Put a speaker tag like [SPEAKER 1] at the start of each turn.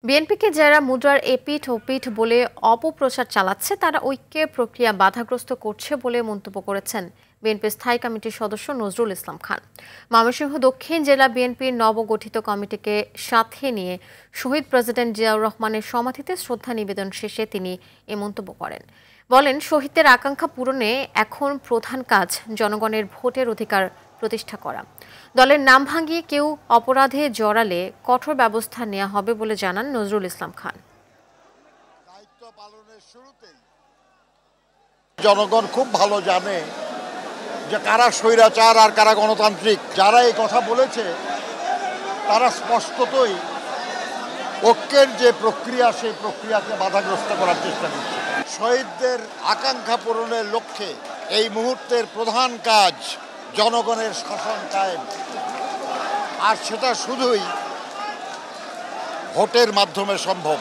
[SPEAKER 1] বিএনপিকে যারা মুদ্রার এপিঠ ওপিঠ বলে অপপ্রচার চালাচ্ছে তারা ঐক্যের প্রক্রিয়া বাধাগ্রস্ত করছে বলে মন্তব্য করেছেন বিএনপির স্থায়ী কমিটির সদস্য নজরুল ইসলাম খান। ময়মনসিংহ দক্ষিণ জেলা বিএনপির নবগঠিত কমিটিকে সাথে নিয়ে শহীদ প্রেসিডেন্ট জিয়াউর রহমানের সমাধিতে শ্রদ্ধা নিবেদন শেষে তিনি এ মন্তব্য করেন। বলেন, শহীদদের আকাঙ্ক্ষা পূরণে এখন প্রধান কাজ জনগণের ভোটের অধিকার প্রতিষ্ঠা করা। দলের নাম ভাঙিয়ে কেউ অপরাধে জড়ালে কঠোর ব্যবস্থা নেওয়া হবে বলে জানান নজরুল ইসলাম খান।
[SPEAKER 2] দায়িত্ব পালনের শুরুতেই জনগণ খুব ভালো জানে যে কারা স্বৈরাচার আর কারা গণতান্ত্রিক। যারা এই কথা বলেছে তারা স্পষ্টতই ঐক্যের যে প্রক্রিয়া সেই প্রক্রিয়াকে বাধাগ্রস্ত করার চেষ্টা করছে। শহীদদের আকাঙ্ক্ষা পূরণের লক্ষ্যে এই মুহূর্তের প্রধান কাজ জনগণের শাসন কায়েম, আর সেটা শুধুই ভোটের মাধ্যমে সম্ভব।